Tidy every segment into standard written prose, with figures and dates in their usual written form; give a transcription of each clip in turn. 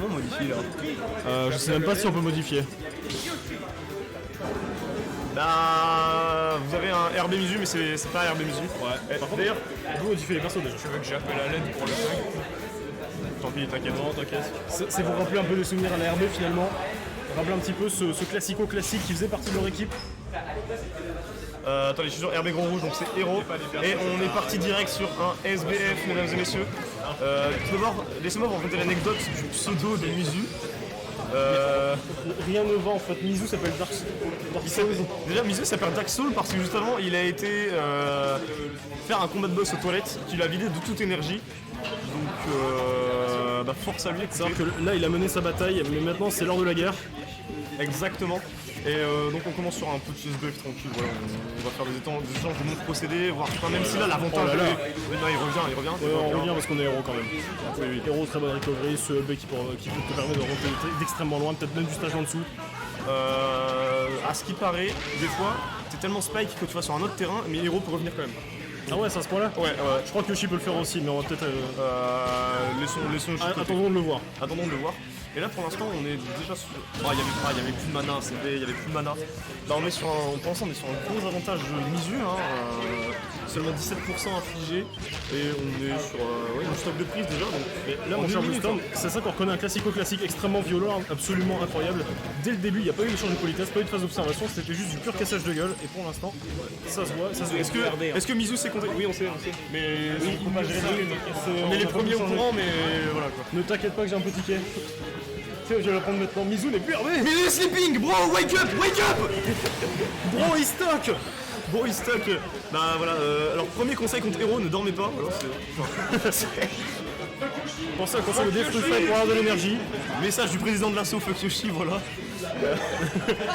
comment on modifie là? Je sais même pas si on peut modifier. Bah, vous avez un RB Mizu, mais c'est pas un RB Mizu. Ouais. Par contre, d'ailleurs, on peut modifier les persos déjà. Tu veux que j'appelle à l'aide pour le truc? Tant pis, t'inquiète. Non, t'inquiète. C'est pour rappeler un peu des souvenirs à la RB finalement. Rappeler un petit peu ce classico classique qui faisait partie de leur équipe. Attendez, je suis sur RB Gros Rouge, donc c'est Hero. Et on est parti direct sur un SBF, mesdames et messieurs. Tout d'abord, laissez-moi vous raconter l'anecdote du pseudo de Mizu. Rien ne va en fait. Mizu s'appelle Dark Souls. Déjà, Mizu s'appelle Dark Soul parce que justement, il a été faire un combat de boss aux toilettes qui l'a vidé de toute énergie. Donc, bah, force à lui. C'est-à-dire que là, il a mené sa bataille, mais maintenant, c'est l'heure de la guerre. Exactement. Et donc on commence sur un petit SBF tranquille, voilà, on va faire des échanges de montres procédés, voir enfin, même si là l'avantage Oh là là. Non, il revient. On revient parce qu'on est héros quand même. Oui. Héros, très bonne recovery, ce LB qui te permet de remonter d'extrêmement loin, peut-être même du stage en dessous. À ce qui paraît, des fois, t'es tellement spike que tu vas sur un autre terrain, mais Hero peut revenir quand même. Ah ouais, c'est à ce point-là. Ouais. Je crois que Yoshi peut le faire aussi, mais on va peut-être... Laissons Yoshi de côté. Attendons de le voir. Attendons de le voir. Et là pour l'instant on est déjà sur... Oh, il y avait plus de mana, il y avait plus de mana. Là on est sur un... Pour l'instant on est sur un gros avantage de Mizu, hein, seulement 17% infligé. Et on est sur une stock de prise déjà. Donc, Et là mon cher Bluestorm, c'est ça qu'on reconnaît un classico classique extrêmement violent, absolument incroyable. Dès le début, il n'y a pas eu d'échange de politesse, pas eu de phase d'observation, c'était juste du pur cassage de gueule. Et pour l'instant, ça se voit, ça se voit. Est-ce que Mizu s'est compté? Oui on sait. Mais Oui, on peut pas gérer on est les premiers au courant, mais voilà quoi. Ne t'inquiète pas que j'ai un petit ticket. Tiens, je vais la prendre maintenant. Mizu n'est plus RB. Mizu sleeping, bro, wake up. Bro, il stock. Bon, il stock. Bah voilà, alors premier conseil contre Hero, ne dormez pas. Alors, Pensez à consommer des fruits frais pour avoir de l'énergie. Message du président de l'assaut, fuck Yoshi, voilà.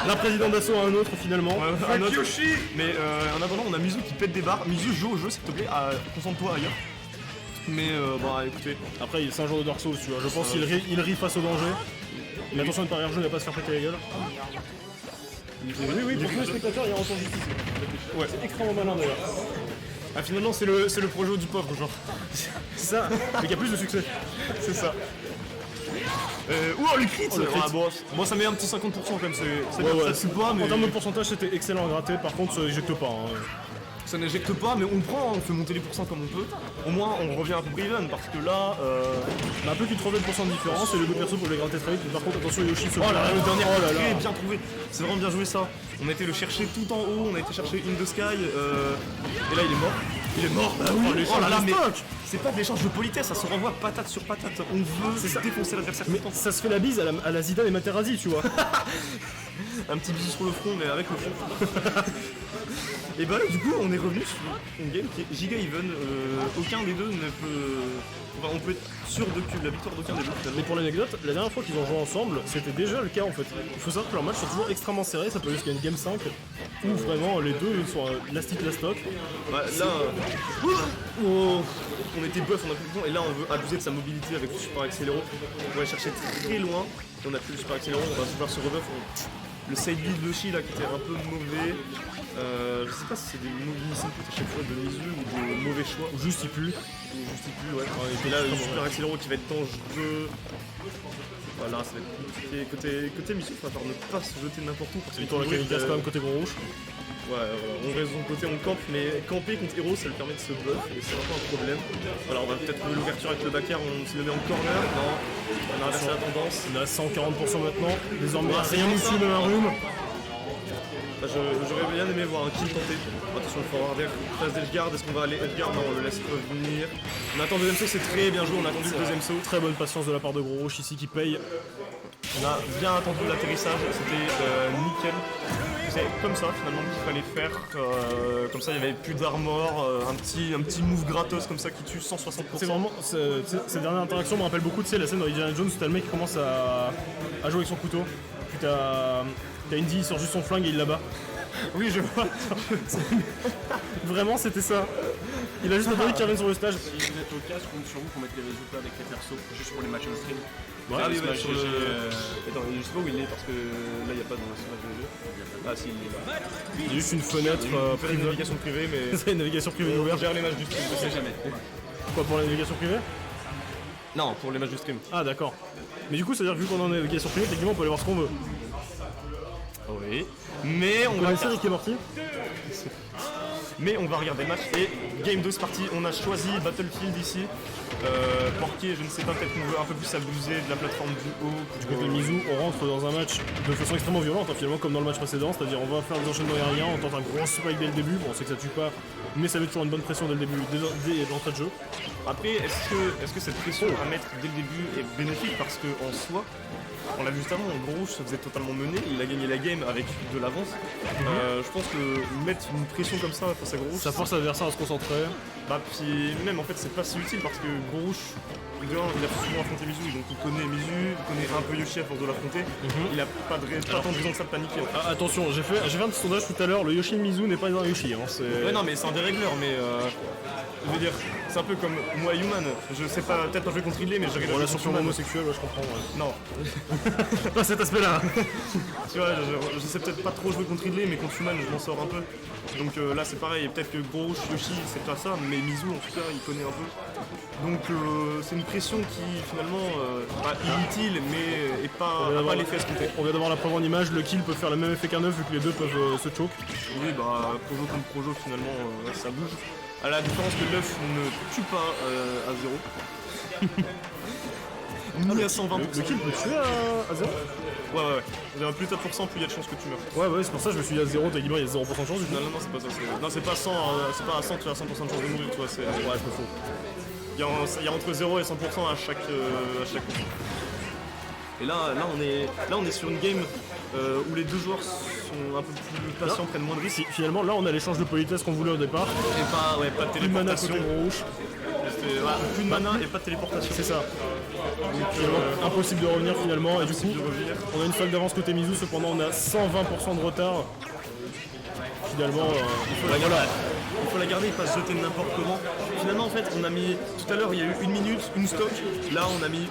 La présidente d'assaut à un autre finalement. Ouais, un autre. Yoshi. Mais en attendant, on a Mizu qui pète des barres. Mizu, joue au jeu, s'il te plaît, concentre-toi ailleurs. Mais bah écoutez. Après, c'est un genre de Dark Souls, tu vois. Je pense qu'il rit face au danger. Mais attention de pas rire jeu, ne pas se faire péter la gueule. Oui, pour tous les spectateurs, il y a un retour justice. Ouais. C'est extrêmement malin d'ailleurs. Ah finalement c'est le projet du pauvre genre. C'est ça, mais qu'il y a plus de succès. C'est ça. Le crit, le crit. Ah, bon, ça met un petit 50% quand même, c'est Ouais, bien, ouais. ça tue pas, mais... En termes de pourcentage, c'était excellent à gratter. Par contre, ça éjecte pas. Hein. Ça n'éjecte pas, mais on prend, on fait monter les pourcents comme on peut. Au moins, on revient un peu even, parce que là... On a un peu plus de 30% de différence et les deux persos pour les gratter très vite. Par contre, attention, Yoshi se... Oh là là, le dernier là très bien trouvé. C'est vraiment bien joué ça. On a été le chercher tout en haut, on a été chercher In the Sky, et là il est mort. Il est mort, bah oui. Oh là là, mais c'est pas de l'échange de politesse, ça se renvoie patate sur patate. On veut défoncer l'adversaire. Mais ça se fait la bise à la Zidane et Materazzi, tu vois. Un petit bisou sur le front, mais avec le front. Et bah là, du coup, on est revenu sur une game qui est giga even. Aucun des deux ne peut... Enfin, on peut être sûr de la victoire d'aucun des deux. Mais pour l'anecdote, la dernière fois qu'ils ont joué ensemble, c'était déjà le cas en fait. Il faut savoir que leurs matchs sont toujours extrêmement serrés, ça peut aller jusqu'à une game 5 où vraiment les deux sont last hit last stock. Ouais, là, on était buff, on a plus de temps, et là on veut abuser de sa mobilité avec le super accéléro. On va aller chercher très loin, et on a plus le super accéléro, on va pouvoir se rebuff. Le side build de Yoshi là qui était un peu mauvais. Je sais pas si c'est des missing à chaque fois de Mizu ou de mauvais choix. Ou juste il pue. Ouais. Et là le super accéléro qui va être dangereux. Voilà, ça va être compliqué. Côté Mizu, il va falloir ne pas se jeter n'importe où. Parce Il tourne la kamikaze quand même côté gros rouge. Ouais, on reste de son côté, on campe, mais camper contre Hero ça lui permet de se buff et c'est vraiment un problème. Voilà, on va peut-être trouver l'ouverture avec le backer, on se le met en corner, non, on a inversé la tendance. Il a 140% maintenant, désormais Ah, rien dessus, même un rhume. J'aurais bien aimé voir un kill tenté. Attention, le forward passe d'Edgeguard, est-ce qu'on va aller Edgeguard? Non, on le laisse revenir. On attend le deuxième saut, c'est très bien joué, on a attendu le deuxième saut. Très bonne patience de la part de Gros Rouge ici qui paye. On a bien attendu l'atterrissage, c'était nickel. C'est comme ça finalement qu'il fallait faire, comme ça il n'y avait plus d'armor, un petit move gratos comme ça qui tue 160%. C'est vraiment, cette dernière interaction me rappelle beaucoup, tu sais, la scène dans Indiana Jones où t'as le mec qui commence à jouer avec son couteau, puis t'as Indy, il sort juste son flingue et il l'abat. Oui, je vois. Vraiment, c'était ça. Il a juste attendu qu'il revienne sur le stage. Si vous êtes au casque, je compte sur vous pour mettre les résultats avec les persos, juste pour les matchs en stream. Ouais, Ah oui, ouais, ouais, sur le... Attends, je sais pas où il est parce que là il n'y a pas de match de jeu. Ah si, il est là. Il y a juste une fenêtre On fait la privée. navigation privée, mais C'est une navigation privée on ouverte. gère les matchs du stream. Je sais jamais. Quoi pour la navigation privée? Non, pour les matchs de stream. Ah d'accord. Mais du coup, c'est-à-dire que vu qu'on en est sur Free, techniquement on peut aller voir ce qu'on veut. Oui. Mais on On va connaissez Rick et Morty? Mais on va regarder le match et Game 2 c'est parti, on a choisi Battlefield ici. Porquier, je ne sais pas, peut-être qu'on veut un peu plus abuser de la plateforme du haut. Du côté de Mizu, on rentre dans un match de façon extrêmement violente, hein, finalement comme dans le match précédent, c'est-à-dire on va faire des enchaînements aériens, on tente un gros spike dès le début, bon on sait que ça tue pas, mais ça met toujours une bonne pression dès le début, dès l'entrée de jeu. Après, est-ce que cette pression à mettre dès le début est bénéfique parce que en soi, on l'a vu juste avant, Gros Rouge se faisait totalement mener, il a gagné la game avec de l'avance. Je pense que mettre une pression comme ça face à Gros Rouge, Ça force l'adversaire à se concentrer. bah puis même en fait c'est pas si utile parce que Gros Rouge, de un, il a souvent affronté Mizu, donc il connaît Mizu, il connaît un peu Yoshi à force de l'affronter. Il a pas tant de raison que ça de paniquer. En fait. Ah, attention, j'ai fait un petit sondage tout à l'heure, le Yoshi Mizu n'est pas un Yoshi. Hein, Ouais non mais c'est un dérégleur mais je veux dire, c'est un peu comme moi Human, je sais pas, peut-être pas jouer contre Ridley mais je regarde Relation purement homosexuelle, ouais, je comprends. Ouais. Non, Pas cet aspect-là. tu vois, je sais peut-être pas trop jouer contre Ridley mais contre Human je m'en sors un peu. Donc là c'est pareil, peut-être que Gros Rouge, Yoshi c'est pas ça, mais Mizu en tout cas il connaît un peu. Donc c'est une pression qui finalement pas inutile mais est pas l'effet escompté. On vient d'avoir la preuve en image, le kill peut faire le même effet qu'un œuf vu que les deux peuvent se choke. Oui bah Projo comme Projo finalement ça bouge. À la différence que l'œuf ne tue pas à 0. Ni à 120%. Le kill peut tuer à 0? Ouais. Plus t'as de pourcent, plus il y a de chances que tu meurs. Ouais, c'est pour ça que je me suis dit à 0, techniquement il y a 0% de chance du coup. Non, c'est pas ça. Non, c'est pas 100, c'est pas à 100, tu as 100% de chance de mourir, toi. Ouais, je me fous. Il y a entre 0 et 100% à chaque coup. Et là on est sur une game où les deux joueurs sont un peu plus patients, prennent moins de risques. Finalement, là on a l'échange de politesse qu'on voulait au départ. Et pas de Plus de mana côté téléportation. rouge. Plus de mana et pas de téléportation. C'est ça. Finalement, impossible de revenir finalement. Et du coup, de revenir. on a une falle d'avance côté Mizu, cependant on a 120% de retard. Finalement, Il faut la garder, pas se jeter n'importe comment. Finalement, en fait, on a mis. Tout à l'heure, il y a eu 1 minute, une stock. Là, on a mis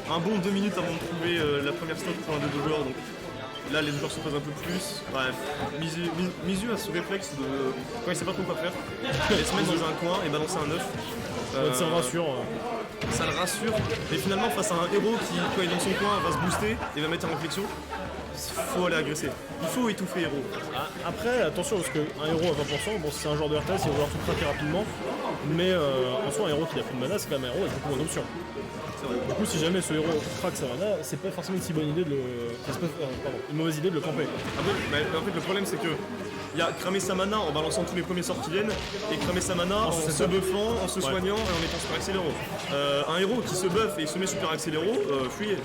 un bon 2 minutes avant de trouver la première stock pour un des deux joueurs. Donc là, les joueurs se posent un peu plus. Bref, Mizu a ce réflexe de. Quand il sait pas trop quoi faire, il se met dans un coin et balancer un œuf. ça me rassure. Ça le rassure. Et finalement, face à un héros qui, quand il est dans son coin, va se booster et va mettre en réflexion. Faut aller agresser. Il faut étouffer héros. Après, attention, parce qu'un héros à 20%, bon, c'est un genre de RTS, il va vouloir tout craquer rapidement. Mais en soi, un héros qui a plus de mana, c'est quand même un héros avec beaucoup moins d'options. Du coup, si jamais ce héros craque sa mana, c'est pas forcément une si bonne idée de le. Une mauvaise idée de le camper. En fait, le problème, c'est que. Il y a cramer sa mana en balançant tous les premiers sorts qui viennent et cramer sa mana en se buffant, en se soignant et en mettant super accéléro. Un héros qui se buff et se met super accéléro, fuyez.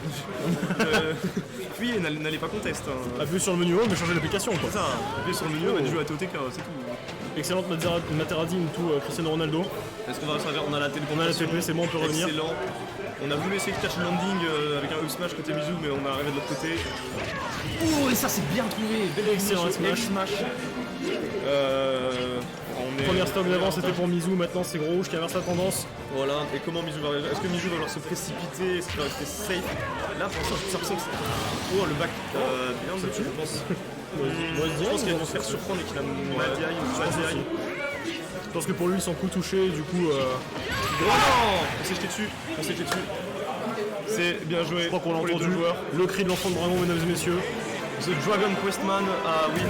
Fuyez, n'allez pas contest. Hein. Appuyez sur le menu haut, mais changez l'application quoi. C'est ça, appuyez sur le menu, on a du jeu à TOTK, c'est tout. Excellente Materazzi into Cristiano Ronaldo. Est-ce qu'on va faire? On a la téléportation. On a la TP, c'est bon, on peut revenir. Excellent. On a voulu essayer de catch landing avec un up smash côté Mizu, mais on est arrivé de l'autre côté. Oh, et ça c'est bien trouvé. Excellent smash. Première stock d'avant c'était pour Mizu, maintenant c'est Gros Rouge qui inverse la tendance. Voilà, et comment Mizu va réagir? Est-ce que Mizu va vouloir se précipiter? Est-ce qu'il va rester safe? Là pour l'instant je sens que c'est. Oh le back, bien battu je pense. Je pense qu'il va se faire surprendre et qu'il a Madiaï. Je pense que pour lui ils sont coup touchés, du coup. Oh non! On s'est jeté dessus. C'est bien joué. Je crois qu'on l'a entendu. Le cri de l'enfant de dragon, mesdames et messieurs. The Dragon Questman a win.